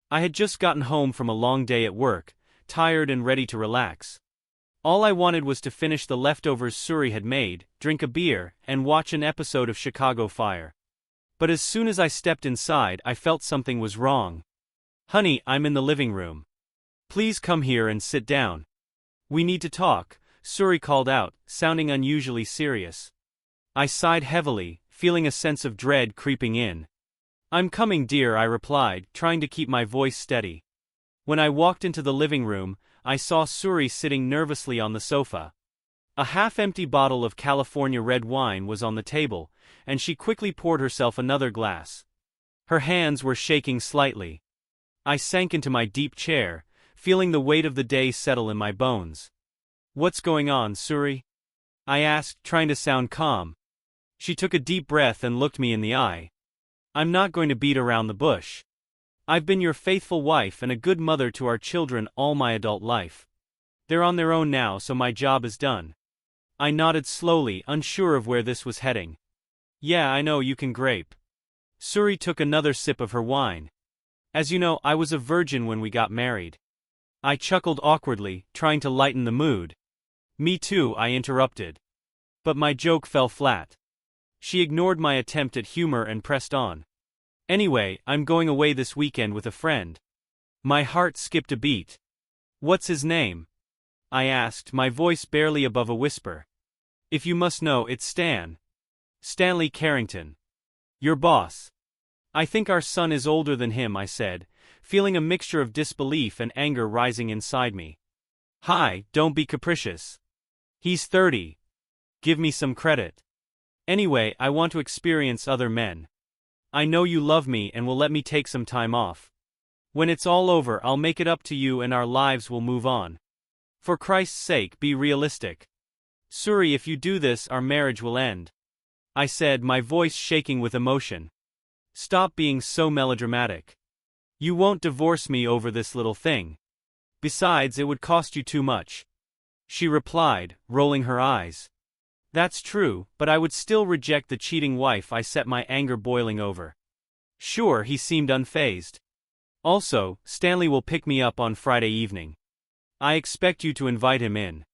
I had just gotten home from a long day at work, tired and ready to relax. All I wanted was to finish the leftovers Suri had made, drink a beer, and watch an episode of Chicago Fire. But as soon as I stepped inside, I felt something was wrong. "Honey, I'm in the living room. Please come here and sit down. We need to talk," Suri called out, sounding unusually serious. I sighed heavily, feeling a sense of dread creeping in. "I'm coming, dear," I replied, trying to keep my voice steady. When I walked into the living room, I saw Suri sitting nervously on the sofa. A half-empty bottle of California red wine was on the table, and she quickly poured herself another glass. Her hands were shaking slightly. I sank into my deep chair, feeling the weight of the day settle in my bones. "What's going on, Suri?" I asked, trying to sound calm. She took a deep breath and looked me in the eye. "I'm not going to beat around the bush. I've been your faithful wife and a good mother to our children all my adult life. They're on their own now, so my job is done." I nodded slowly, unsure of where this was heading. "Yeah, I know, you can grape." Suri took another sip of her wine. "As you know, I was a virgin when we got married." I chuckled awkwardly, trying to lighten the mood. "Me too," I interrupted. But my joke fell flat. She ignored my attempt at humor and pressed on. "Anyway, I'm going away this weekend with a friend." My heart skipped a beat. "What's his name?" I asked, my voice barely above a whisper. "If you must know, it's Stan. Stanley Carrington. Your boss." "I think our son is older than him," I said, feeling a mixture of disbelief and anger rising inside me. "Hi, don't be capricious. He's 30. Give me some credit. Anyway, I want to experience other men. I know you love me and will let me take some time off. When it's all over, I'll make it up to you and our lives will move on. For Christ's sake, be realistic. Suri, if you do this, our marriage will end," I said, my voice shaking with emotion. "Stop being so melodramatic. You won't divorce me over this little thing. Besides, it would cost you too much," she replied, rolling her eyes. "That's true, but I would still reject the cheating wife," I set my anger boiling over. Sure, he seemed unfazed. "Also, Stanley will pick me up on Friday evening. I expect you to invite him in."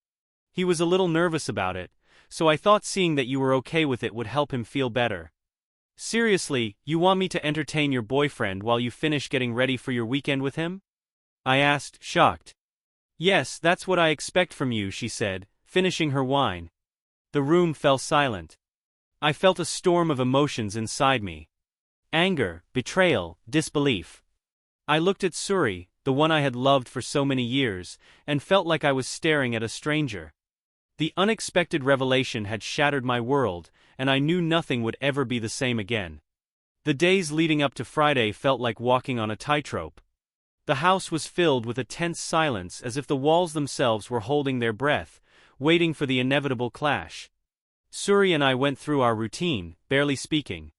He was a little nervous about it, so I thought seeing that you were okay with it would help him feel better. "Seriously, you want me to entertain your boyfriend while you finish getting ready for your weekend with him?" I asked, shocked. "Yes, that's what I expect from you," she said, finishing her wine. The room fell silent. I felt a storm of emotions inside me. Anger, betrayal, disbelief. I looked at Suri, the one I had loved for so many years, and felt like I was staring at a stranger. The unexpected revelation had shattered my world, and I knew nothing would ever be the same again. The days leading up to Friday felt like walking on a tightrope. The house was filled with a tense silence, as if the walls themselves were holding their breath, waiting for the inevitable clash. Suri and I went through our routine, barely speaking.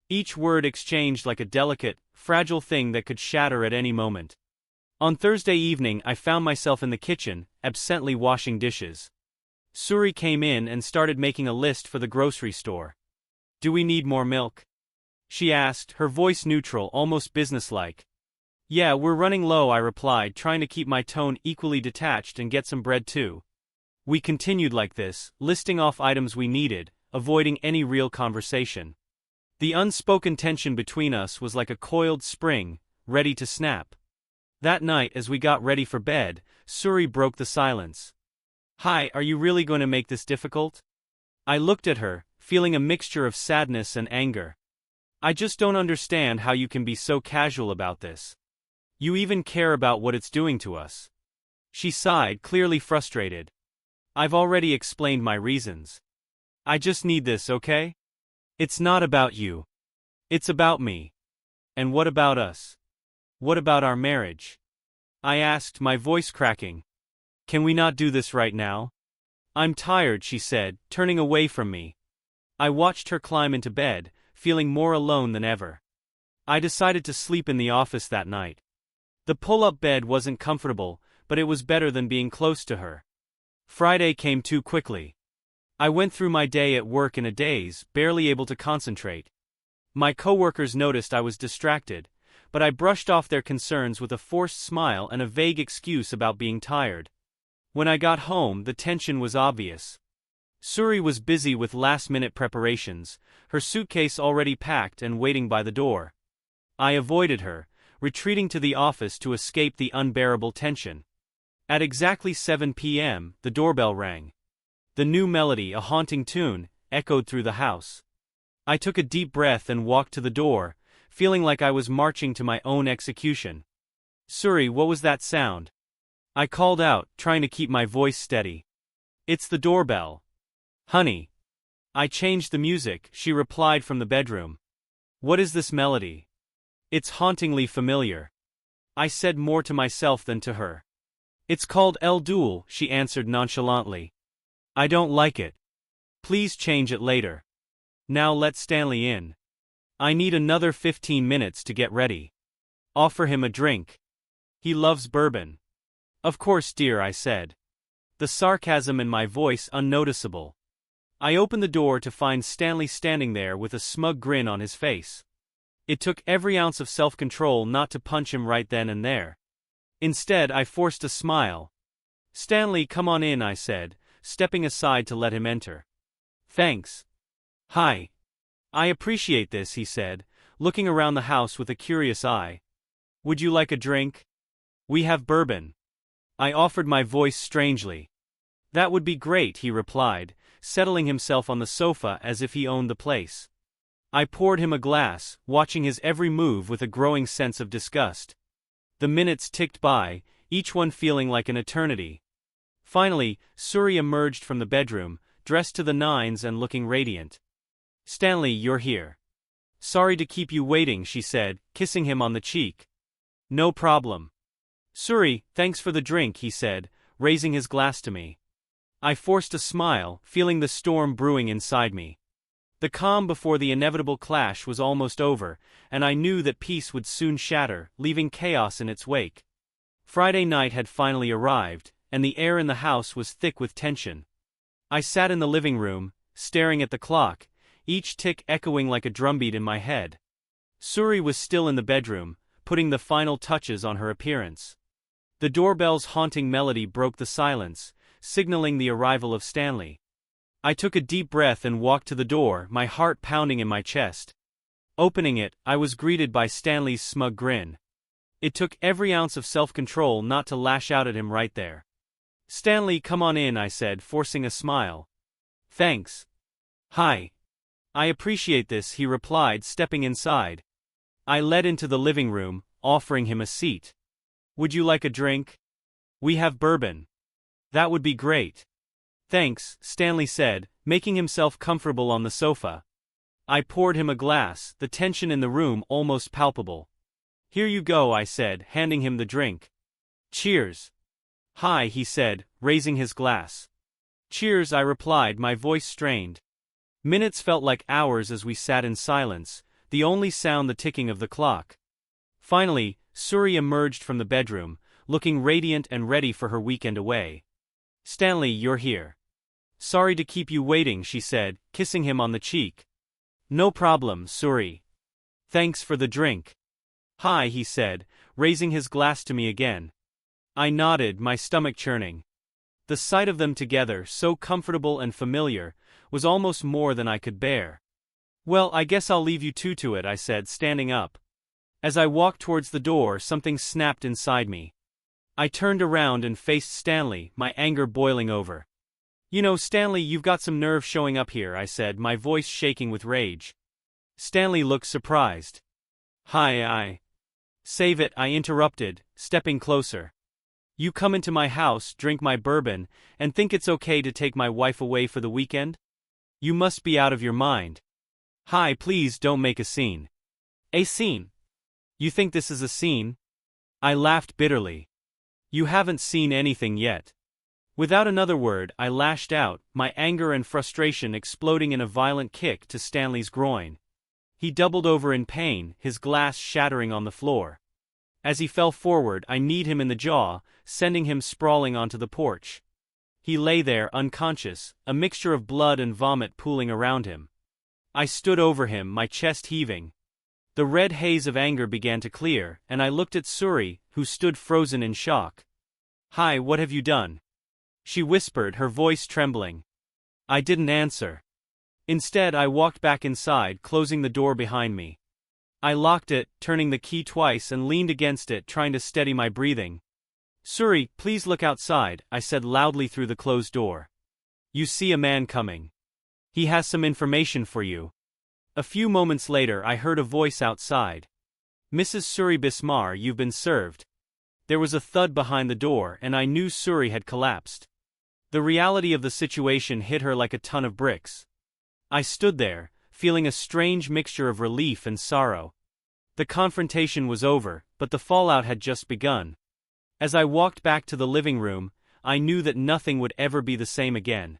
Each word exchanged like a delicate, fragile thing that could shatter at any moment. On Thursday evening, I found myself in the kitchen, absently washing dishes. Suri came in and started making a list for the grocery store. "Do we need more milk?" she asked, her voice neutral, almost businesslike. "Yeah, we're running low," I replied, trying to keep my tone equally detached, "and get some bread too." We continued like this, listing off items we needed, avoiding any real conversation. The unspoken tension between us was like a coiled spring, ready to snap. That night, as we got ready for bed, Suri broke the silence. "Hi, are you really going to make this difficult?" I looked at her, feeling a mixture of sadness and anger. "I just don't understand how you can be so casual about this. You even care about what it's doing to us." She sighed, clearly frustrated. "I've already explained my reasons. I just need this, okay? It's not about you. It's about me. And what about us? What about our marriage?" I asked, my voice cracking. "Can we not do this right now?" "I'm tired," she said, turning away from me. I watched her climb into bed, feeling more alone than ever. I decided to sleep in the office that night. The pull-up bed wasn't comfortable, but it was better than being close to her. Friday came too quickly. I went through my day at work in a daze, barely able to concentrate. My coworkers noticed I was distracted, but I brushed off their concerns with a forced smile and a vague excuse about being tired. When I got home, the tension was obvious. Suri was busy with last-minute preparations, her suitcase already packed and waiting by the door. I avoided her, retreating to the office to escape the unbearable tension. At exactly 7 p.m., the doorbell rang. The new melody, a haunting tune, echoed through the house. I took a deep breath and walked to the door, feeling like I was marching to my own execution. "Suri, what was that sound?" I called out, trying to keep my voice steady. "It's the doorbell. Honey." I changed the music, she replied from the bedroom. "What is this melody?" "It's hauntingly familiar." I said more to myself than to her. "It's called El Duel," she answered nonchalantly. "I don't like it. Please change it later. Now let Stanley in. I need another 15 minutes to get ready." "Offer him a drink. He loves bourbon." "Of course, dear," I said, the sarcasm in my voice unnoticeable. I opened the door to find Stanley standing there with a smug grin on his face. It took every ounce of self-control not to punch him right then and there. Instead, I forced a smile. "Stanley, come on in," I said, stepping aside to let him enter. "Thanks." "Hi. I appreciate this," he said, looking around the house with a curious eye. "Would you like a drink?" "We have bourbon." I offered, my voice strangely. "That would be great," he replied, settling himself on the sofa as if he owned the place. I poured him a glass, watching his every move with a growing sense of disgust. The minutes ticked by, each one feeling like an eternity. Finally, Suri emerged from the bedroom, dressed to the nines and looking radiant. "Stanley, you're here. Sorry to keep you waiting," she said, kissing him on the cheek. "No problem." "Suri, thanks for the drink," he said, raising his glass to me. I forced a smile, feeling the storm brewing inside me. The calm before the inevitable clash was almost over, and I knew that peace would soon shatter, leaving chaos in its wake. Friday night had finally arrived, and the air in the house was thick with tension. I sat in the living room, staring at the clock, each tick echoing like a drumbeat in my head. Suri was still in the bedroom, putting the final touches on her appearance. The doorbell's haunting melody broke the silence, signaling the arrival of Stanley. I took a deep breath and walked to the door, my heart pounding in my chest. Opening it, I was greeted by Stanley's smug grin. It took every ounce of self-control not to lash out at him right there. "Stanley, come on in," I said, forcing a smile. "Thanks." "Hi. I appreciate this," he replied, stepping inside. I led into the living room, offering him a seat. "Would you like a drink?" "We have bourbon." "That would be great." "Thanks," Stanley said, making himself comfortable on the sofa. I poured him a glass, the tension in the room almost palpable. "Here you go," I said, handing him the drink. "Cheers." "Hi," he said, raising his glass. "Cheers," I replied, my voice strained. Minutes felt like hours as we sat in silence, the only sound the ticking of the clock. Finally, Suri emerged from the bedroom, looking radiant and ready for her weekend away. "Stanley, you're here. Sorry to keep you waiting," she said, kissing him on the cheek. "No problem, Suri. Thanks for the drink." "Hi," he said, raising his glass to me again. I nodded, my stomach churning. The sight of them together, so comfortable and familiar, was almost more than I could bear. "Well, I guess I'll leave you two to it," I said, standing up. As I walked towards the door, something snapped inside me. I turned around and faced Stanley, my anger boiling over. "You know, Stanley, you've got some nerve showing up here," I said, my voice shaking with rage. Stanley looked surprised. "Hi, Save it," I interrupted, stepping closer. "You come into my house, drink my bourbon, and think it's okay to take my wife away for the weekend? You must be out of your mind." "Hi, please don't make a scene." "A scene? You think this is a scene?" I laughed bitterly. "You haven't seen anything yet." Without another word, I lashed out, my anger and frustration exploding in a violent kick to Stanley's groin. He doubled over in pain, his glass shattering on the floor. As he fell forward, I kneed him in the jaw, sending him sprawling onto the porch. He lay there, unconscious, a mixture of blood and vomit pooling around him. I stood over him, my chest heaving. The red haze of anger began to clear, and I looked at Suri, who stood frozen in shock. "Hi, what have you done?" she whispered, her voice trembling. I didn't answer. Instead, I walked back inside, closing the door behind me. I locked it, turning the key twice, and leaned against it, trying to steady my breathing. "Suri, please look outside," I said loudly through the closed door. "You see a man coming. He has some information for you." A few moments later, I heard a voice outside. "Mrs. Suri Bismar, you've been served." There was a thud behind the door, and I knew Suri had collapsed. The reality of the situation hit her like a ton of bricks. I stood there, feeling a strange mixture of relief and sorrow. The confrontation was over, but the fallout had just begun. As I walked back to the living room, I knew that nothing would ever be the same again.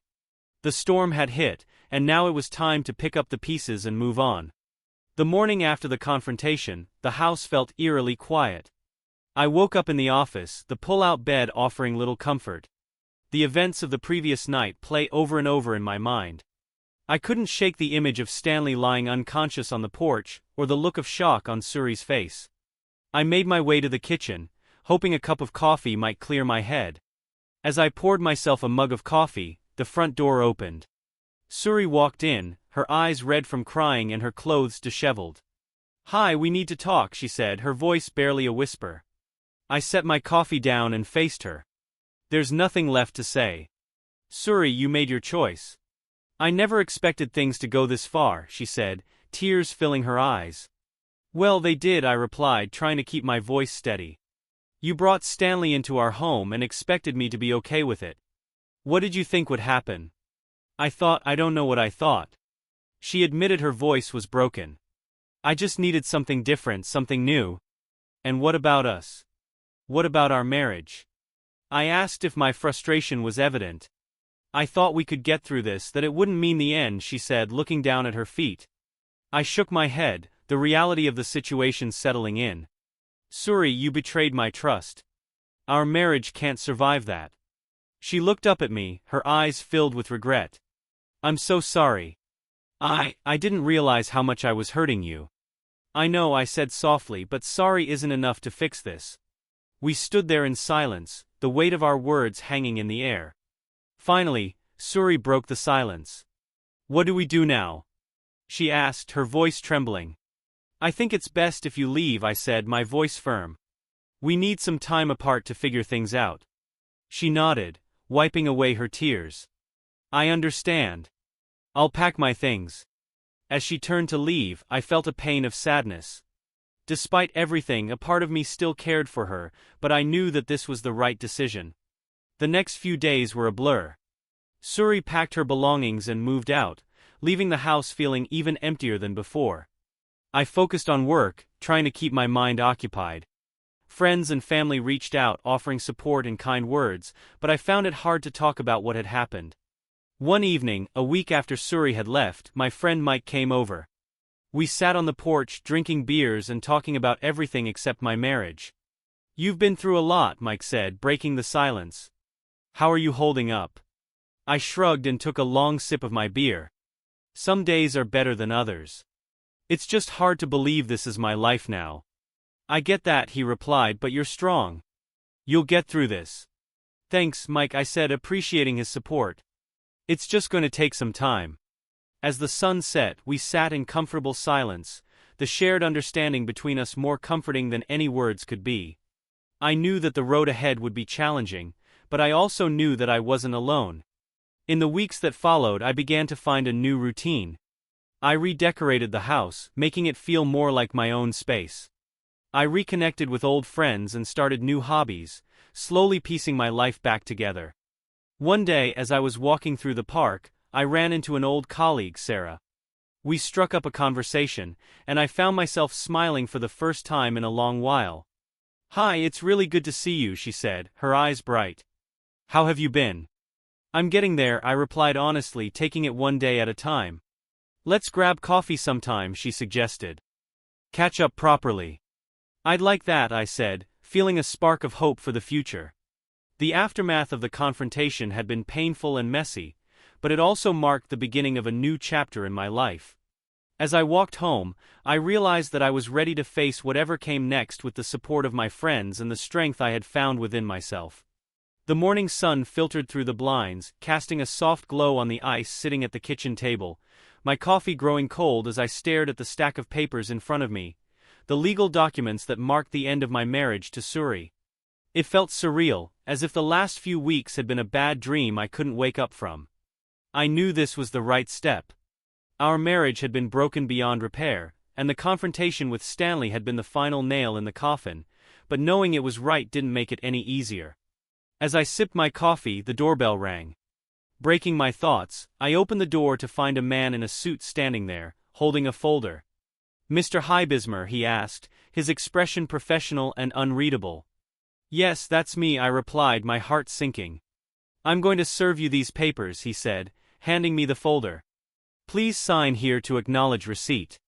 The storm had hit, and now it was time to pick up the pieces and move on. The morning after the confrontation, the house felt eerily quiet. I woke up in the office, the pull-out bed offering little comfort. The events of the previous night play over and over in my mind. I couldn't shake the image of Stanley lying unconscious on the porch, or the look of shock on Suri's face. I made my way to the kitchen, hoping a cup of coffee might clear my head. As I poured myself a mug of coffee, the front door opened. Suri walked in, her eyes red from crying and her clothes disheveled. "Hi, we need to talk," she said, her voice barely a whisper. I set my coffee down and faced her. "There's nothing left to say. Suri, you made your choice." "I never expected things to go this far," she said, tears filling her eyes. "Well, they did," I replied, trying to keep my voice steady. "You brought Stanley into our home and expected me to be okay with it. What did you think would happen?" I don't know what I thought." She admitted her voice was broken. "I just needed something different, something new." "And what about us? What about our marriage?" I asked if my frustration was evident. "I thought we could get through this, that it wouldn't mean the end," she said, looking down at her feet. I shook my head, the reality of the situation settling in. "Suri, you betrayed my trust. Our marriage can't survive that." She looked up at me, her eyes filled with regret. "I'm so sorry. I didn't realize how much I was hurting you." "I know," I said softly, "but sorry isn't enough to fix this." We stood there in silence, the weight of our words hanging in the air. Finally, Suri broke the silence. "What do we do now?" she asked, her voice trembling. "I think it's best if you leave," I said, my voice firm. "We need some time apart to figure things out." She nodded, wiping away her tears. "I understand. I'll pack my things." As she turned to leave, I felt a pain of sadness. Despite everything, a part of me still cared for her, but I knew that this was the right decision. The next few days were a blur. Suri packed her belongings and moved out, leaving the house feeling even emptier than before. I focused on work, trying to keep my mind occupied. Friends and family reached out, offering support and kind words, but I found it hard to talk about what had happened. One evening, a week after Suri had left, my friend Mike came over. We sat on the porch, drinking beers and talking about everything except my marriage. "You've been through a lot," Mike said, breaking the silence. "How are you holding up?" I shrugged and took a long sip of my beer. "Some days are better than others. It's just hard to believe this is my life now." "I get that," he replied, "but you're strong. You'll get through this." "Thanks, Mike," I said, appreciating his support. "It's just going to take some time." As the sun set, we sat in comfortable silence, the shared understanding between us more comforting than any words could be. I knew that the road ahead would be challenging, but I also knew that I wasn't alone. In the weeks that followed, I began to find a new routine. I redecorated the house, making it feel more like my own space. I reconnected with old friends and started new hobbies, slowly piecing my life back together. One day, as I was walking through the park, I ran into an old colleague, Sarah. We struck up a conversation, and I found myself smiling for the first time in a long while. "Hi, it's really good to see you," she said, her eyes bright. "How have you been?" "I'm getting there," I replied honestly, taking it one day at a time. "Let's grab coffee sometime," she suggested. "Catch up properly." "I'd like that," I said, feeling a spark of hope for the future. The aftermath of the confrontation had been painful and messy, but it also marked the beginning of a new chapter in my life. As I walked home, I realized that I was ready to face whatever came next with the support of my friends and the strength I had found within myself. The morning sun filtered through the blinds, casting a soft glow on the ice sitting at the kitchen table, my coffee growing cold as I stared at the stack of papers in front of me, the legal documents that marked the end of my marriage to Suri. It felt surreal, as if the last few weeks had been a bad dream I couldn't wake up from. I knew this was the right step. Our marriage had been broken beyond repair, and the confrontation with Stanley had been the final nail in the coffin, but knowing it was right didn't make it any easier. As I sipped my coffee, the doorbell rang. Breaking my thoughts, I opened the door to find a man in a suit standing there, holding a folder. "Mr. Hybismer," he asked, his expression professional and unreadable. "Yes, that's me," I replied, my heart sinking. "I'm going to serve you these papers," he said, handing me the folder. "Please sign here to acknowledge receipt."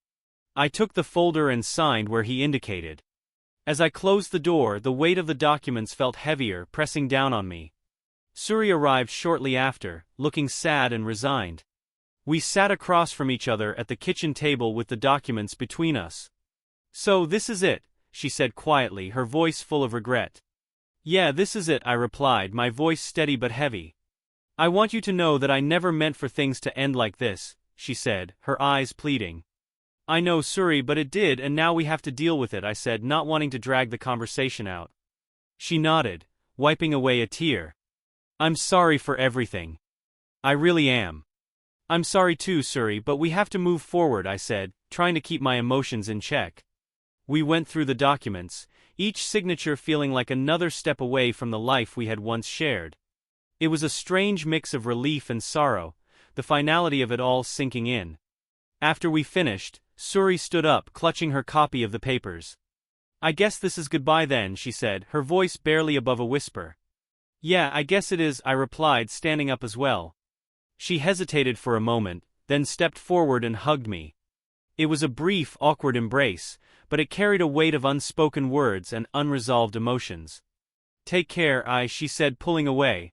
I took the folder and signed where he indicated. As I closed the door, the weight of the documents felt heavier, pressing down on me. Suri arrived shortly after, looking sad and resigned. We sat across from each other at the kitchen table with the documents between us. "So this is it," she said quietly, her voice full of regret. "Yeah, this is it," I replied, my voice steady but heavy. "I want you to know that I never meant for things to end like this," she said, her eyes pleading. "I know, Suri, but it did, and now we have to deal with it," I said, not wanting to drag the conversation out. She nodded, wiping away a tear. "I'm sorry for everything. I really am." "I'm sorry too, Suri, but we have to move forward," I said, trying to keep my emotions in check. We went through the documents, each signature feeling like another step away from the life we had once shared. It was a strange mix of relief and sorrow, the finality of it all sinking in. After we finished, Suri stood up, clutching her copy of the papers. "I guess this is goodbye then," she said, her voice barely above a whisper. "Yeah, I guess it is," I replied, standing up as well. She hesitated for a moment, then stepped forward and hugged me. It was a brief, awkward embrace, but it carried a weight of unspoken words and unresolved emotions. "Take care, she said, pulling away.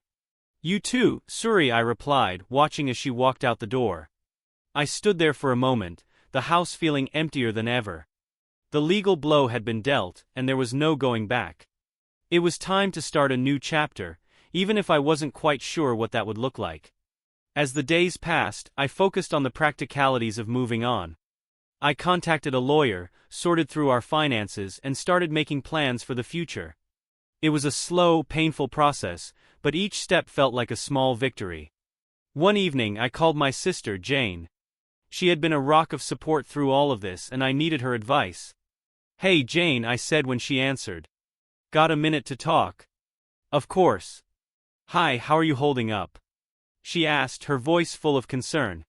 "You too, Suri," I replied, watching as she walked out the door. I stood there for a moment, the house feeling emptier than ever. The legal blow had been dealt, and there was no going back. It was time to start a new chapter, even if I wasn't quite sure what that would look like. As the days passed, I focused on the practicalities of moving on. I contacted a lawyer, sorted through our finances, and started making plans for the future. It was a slow, painful process, but each step felt like a small victory. One evening I called my sister, Jane. She had been a rock of support through all of this, and I needed her advice. "Hey Jane," I said when she answered. "Got a minute to talk?" "Of course." "Hi, how are you holding up?" she asked, her voice full of concern.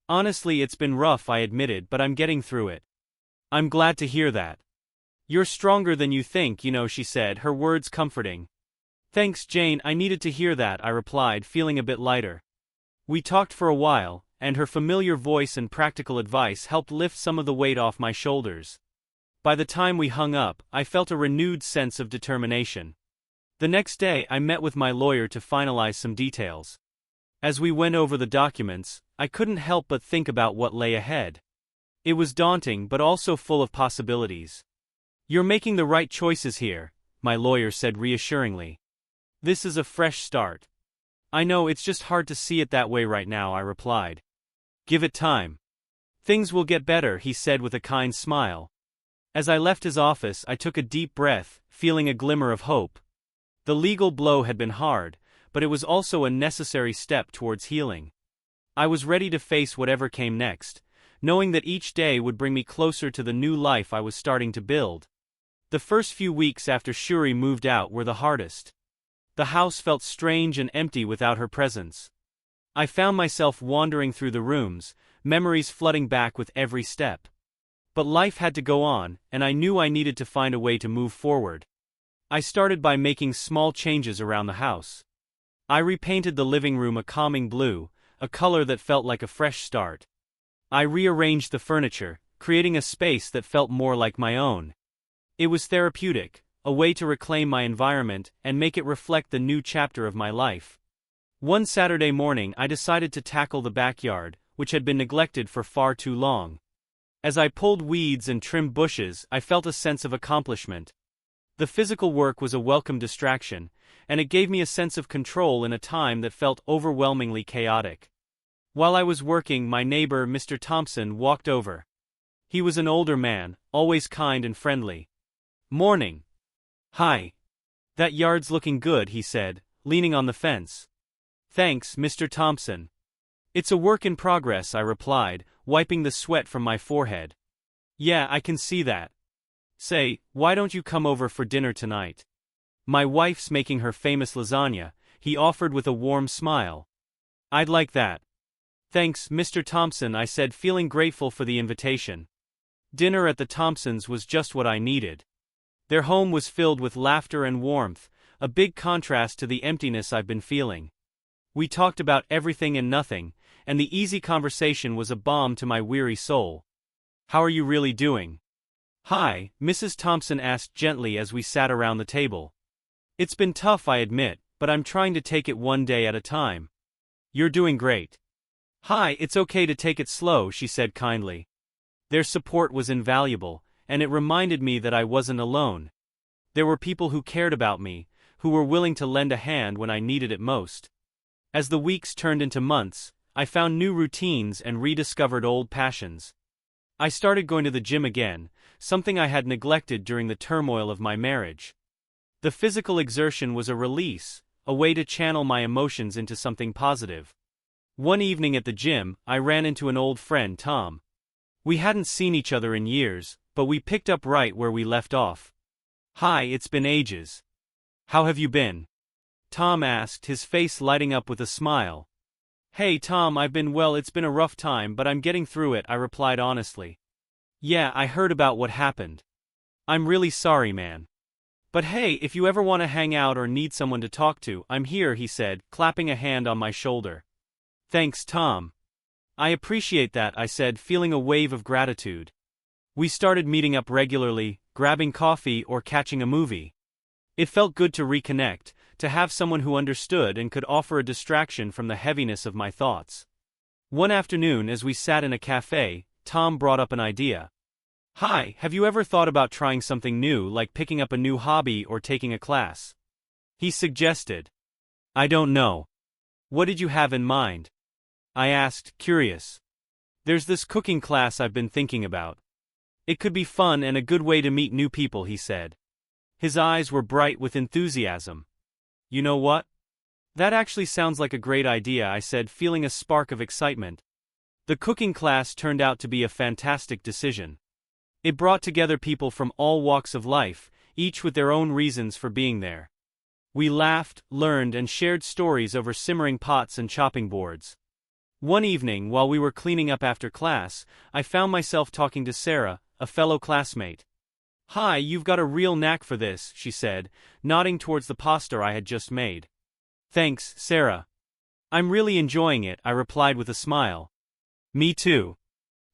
"Honestly, it's been rough," I admitted, "but I'm getting through it." "I'm glad to hear that. You're stronger than you think, she said, her words comforting. "Thanks, Jane, I needed to hear that," I replied, feeling a bit lighter. We talked for a while, and her familiar voice and practical advice helped lift some of the weight off my shoulders. By the time we hung up, I felt a renewed sense of determination. The next day, I met with my lawyer to finalize some details. As we went over the documents, I couldn't help but think about what lay ahead. It was daunting but also full of possibilities. "You're making the right choices here," my lawyer said reassuringly. "This is a fresh start." "I know, it's just hard to see it that way right now," I replied. "Give it time. Things will get better," he said with a kind smile. As I left his office, I took a deep breath, feeling a glimmer of hope. The legal blow had been hard, but it was also a necessary step towards healing. I was ready to face whatever came next, knowing that each day would bring me closer to the new life I was starting to build. The first few weeks after Shuri moved out were the hardest. The house felt strange and empty without her presence. I found myself wandering through the rooms, memories flooding back with every step. But life had to go on, and I knew I needed to find a way to move forward. I started by making small changes around the house. I repainted the living room a calming blue, a color that felt like a fresh start. I rearranged the furniture, creating a space that felt more like my own. It was therapeutic, a way to reclaim my environment and make it reflect the new chapter of my life. One Saturday morning I decided to tackle the backyard, which had been neglected for far too long. As I pulled weeds and trimmed bushes, I felt a sense of accomplishment. The physical work was a welcome distraction, and it gave me a sense of control in a time that felt overwhelmingly chaotic. While I was working, my neighbor, Mr. Thompson, walked over. He was an older man, always kind and friendly. "Morning." "Hi. That yard's looking good," he said, leaning on the fence. "Thanks, Mr. Thompson." "It's a work in progress," I replied, wiping the sweat from my forehead. "Yeah, I can see that. Say, why don't you come over for dinner tonight? My wife's making her famous lasagna," he offered with a warm smile. "I'd like that." "Thanks, Mr. Thompson," I said, feeling grateful for the invitation. Dinner at the Thompsons was just what I needed. Their home was filled with laughter and warmth, a big contrast to the emptiness I've been feeling. We talked about everything and nothing, and the easy conversation was a balm to my weary soul. "How are you really doing?" "Hi," Mrs. Thompson asked gently as we sat around the table. "It's been tough, I admit, but I'm trying to take it one day at a time." "You're doing great." "Hi, it's okay to take it slow," she said kindly. Their support was invaluable, and it reminded me that I wasn't alone. There were people who cared about me, who were willing to lend a hand when I needed it most. As the weeks turned into months, I found new routines and rediscovered old passions. I started going to the gym again, something I had neglected during the turmoil of my marriage. The physical exertion was a release, a way to channel my emotions into something positive. One evening at the gym, I ran into an old friend, Tom. We hadn't seen each other in years, but we picked up right where we left off. "Hi, it's been ages. How have you been?" Tom asked, his face lighting up with a smile. "Hey Tom, I've been well. It's been a rough time, but I'm getting through it," I replied honestly. "Yeah, I heard about what happened. I'm really sorry, man. But hey, if you ever want to hang out or need someone to talk to, I'm here," he said, clapping a hand on my shoulder. "Thanks, Tom. I appreciate that," I said, feeling a wave of gratitude. We started meeting up regularly, grabbing coffee or catching a movie. It felt good to reconnect, to have someone who understood and could offer a distraction from the heaviness of my thoughts. One afternoon, as we sat in a cafe, Tom brought up an idea. "Hi, have you ever thought about trying something new, like picking up a new hobby or taking a class?" he suggested. "I don't know. What did you have in mind?" I asked, curious. "There's this cooking class I've been thinking about. It could be fun and a good way to meet new people," he said. His eyes were bright with enthusiasm. "You know what? That actually sounds like a great idea," I said, feeling a spark of excitement. The cooking class turned out to be a fantastic decision. It brought together people from all walks of life, each with their own reasons for being there. We laughed, learned, and shared stories over simmering pots and chopping boards. One evening, while we were cleaning up after class, I found myself talking to Sarah, a fellow classmate. "Hi, you've got a real knack for this," she said, nodding towards the pasta I had just made. "Thanks, Sarah. I'm really enjoying it," I replied with a smile. "Me too.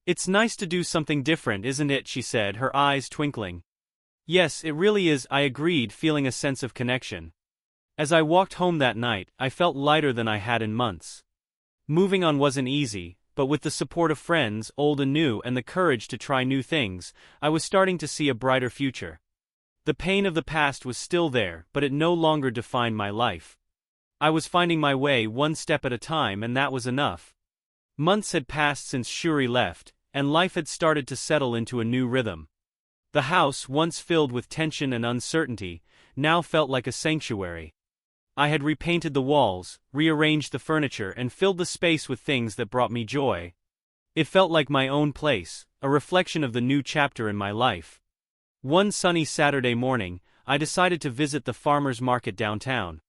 It's nice to do something different, isn't it?" she said, her eyes twinkling. "Yes, it really is," I agreed, feeling a sense of connection. As I walked home that night, I felt lighter than I had in months. Moving on wasn't easy, but with the support of friends, old and new, and the courage to try new things, I was starting to see a brighter future. The pain of the past was still there, but it no longer defined my life. I was finding my way one step at a time, and that was enough. Months had passed since Shuri left, and life had started to settle into a new rhythm. The house, once filled with tension and uncertainty, now felt like a sanctuary. I had repainted the walls, rearranged the furniture, and filled the space with things that brought me joy. It felt like my own place, a reflection of the new chapter in my life. One sunny Saturday morning, I decided to visit the farmer's market downtown.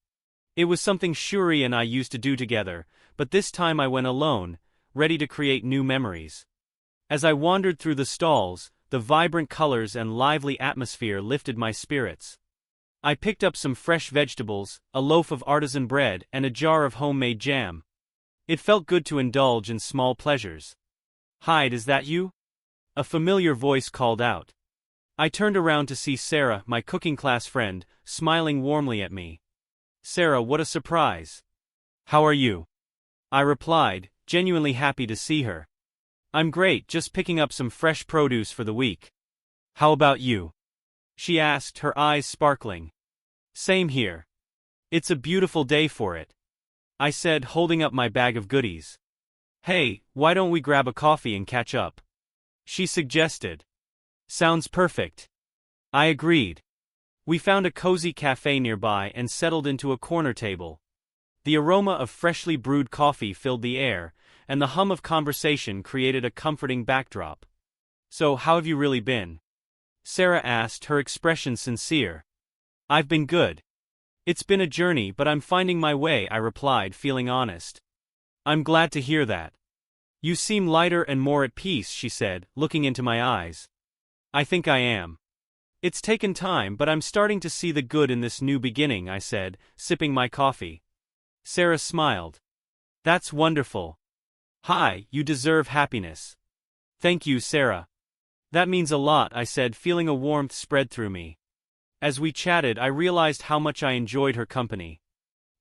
It was something Shuri and I used to do together, but this time I went alone, ready to create new memories. As I wandered through the stalls, the vibrant colors and lively atmosphere lifted my spirits. I picked up some fresh vegetables, a loaf of artisan bread, and a jar of homemade jam. It felt good to indulge in small pleasures. "Hyde, is that you?" a familiar voice called out. I turned around to see Sarah, my cooking class friend, smiling warmly at me. "Sarah, what a surprise. How are you?" I replied, genuinely happy to see her. I'm great, just picking up some fresh produce for the week. How about you? She asked, her eyes sparkling. Same here. It's a beautiful day for it, I said, holding up my bag of goodies. Hey, why don't we grab a coffee and catch up? She suggested. Sounds perfect. I agreed. We found a cozy cafe nearby and settled into a corner table. The aroma of freshly brewed coffee filled the air, and the hum of conversation created a comforting backdrop. So, how have you really been? Sarah asked, her expression sincere. I've been good. It's been a journey, but I'm finding my way, I replied, feeling honest. I'm glad to hear that. You seem lighter and more at peace, she said, looking into my eyes. I think I am. It's taken time, but I'm starting to see the good in this new beginning, I said, sipping my coffee. Sarah smiled. That's wonderful. Hi, you deserve happiness. Thank you, Sarah. That means a lot, I said, feeling a warmth spread through me. As we chatted, I realized how much I enjoyed her company.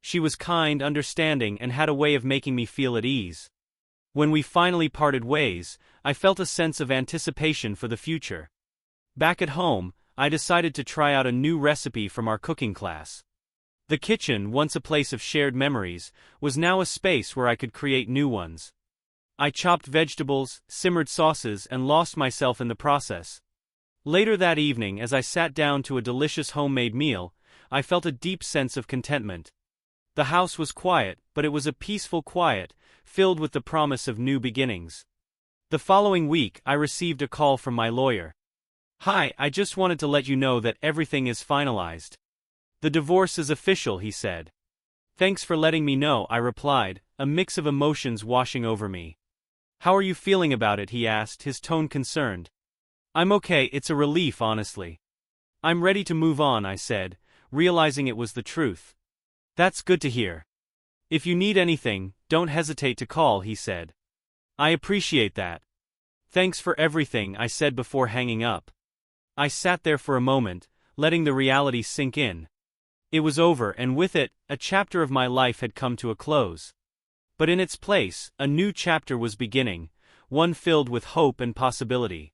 She was kind, understanding, and had a way of making me feel at ease. When we finally parted ways, I felt a sense of anticipation for the future. Back at home, I decided to try out a new recipe from our cooking class. The kitchen, once a place of shared memories, was now a space where I could create new ones. I chopped vegetables, simmered sauces, and lost myself in the process. Later that evening, as I sat down to a delicious homemade meal, I felt a deep sense of contentment. The house was quiet, but it was a peaceful quiet, filled with the promise of new beginnings. The following week, I received a call from my lawyer. Hi, I just wanted to let you know that everything is finalized. The divorce is official, he said. Thanks for letting me know, I replied, a mix of emotions washing over me. How are you feeling about it, he asked, his tone concerned. I'm okay, it's a relief, honestly. I'm ready to move on, I said, realizing it was the truth. That's good to hear. If you need anything, don't hesitate to call, he said. I appreciate that. Thanks for everything, I said before hanging up. I sat there for a moment, letting the reality sink in. It was over, and with it, a chapter of my life had come to a close. But in its place, a new chapter was beginning, one filled with hope and possibility.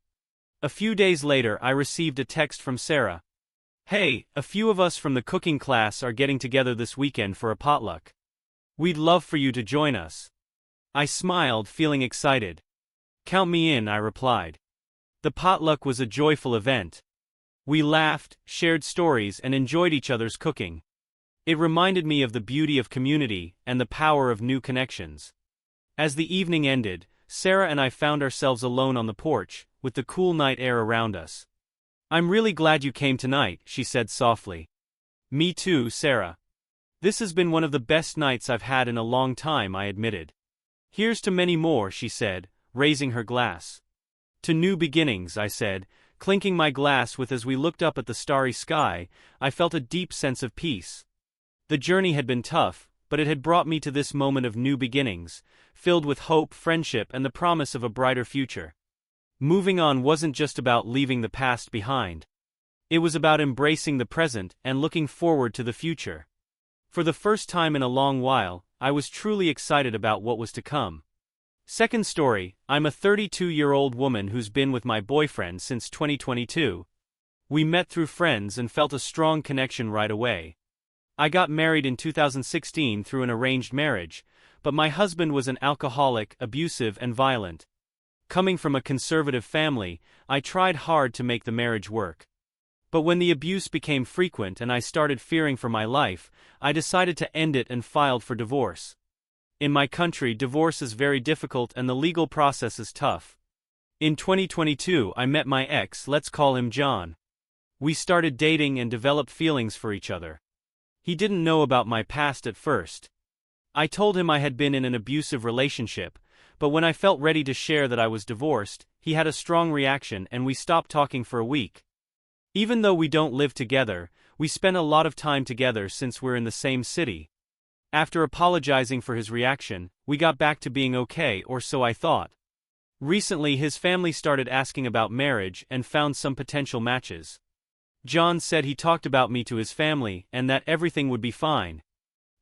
A few days later, I received a text from Sarah. Hey, a few of us from the cooking class are getting together this weekend for a potluck. We'd love for you to join us. I smiled, feeling excited. Count me in, I replied. The potluck was a joyful event. We laughed, shared stories, and enjoyed each other's cooking. It reminded me of the beauty of community and the power of new connections. As the evening ended, Sarah and I found ourselves alone on the porch, with the cool night air around us. I'm really glad you came tonight, she said softly. Me too, Sarah. This has been one of the best nights I've had in a long time, I admitted. Here's to many more, she said, raising her glass. To new beginnings, I said, clinking my glass with. As we looked up at the starry sky, I felt a deep sense of peace. The journey had been tough, but it had brought me to this moment of new beginnings, filled with hope, friendship, and the promise of a brighter future. Moving on wasn't just about leaving the past behind. It was about embracing the present and looking forward to the future. For the first time in a long while, I was truly excited about what was to come. Second story, I'm a 32-year-old woman who's been with my boyfriend since 2022. We met through friends and felt a strong connection right away. I got married in 2016 through an arranged marriage, but my husband was an alcoholic, abusive, and violent. Coming from a conservative family, I tried hard to make the marriage work. But when the abuse became frequent and I started fearing for my life, I decided to end it and filed for divorce. In my country, divorce is very difficult and the legal process is tough. In 2022, I met my ex, let's call him John. We started dating and developed feelings for each other. He didn't know about my past at first. I told him I had been in an abusive relationship, but when I felt ready to share that I was divorced, he had a strong reaction and we stopped talking for a week. Even though we don't live together, we spend a lot of time together since we're in the same city. After apologizing for his reaction, we got back to being okay, or so I thought. Recently his family started asking about marriage and found some potential matches. John said he talked about me to his family and that everything would be fine.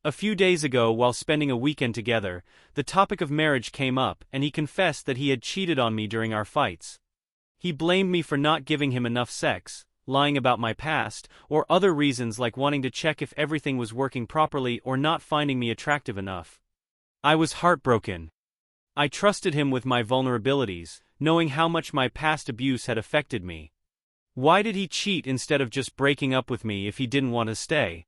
A few days ago, while spending a weekend together, the topic of marriage came up and he confessed that he had cheated on me during our fights. He blamed me for not giving him enough sex, lying about my past, or other reasons like wanting to check if everything was working properly or not finding me attractive enough. I was heartbroken. I trusted him with my vulnerabilities, knowing how much my past abuse had affected me. Why did he cheat instead of just breaking up with me if he didn't want to stay?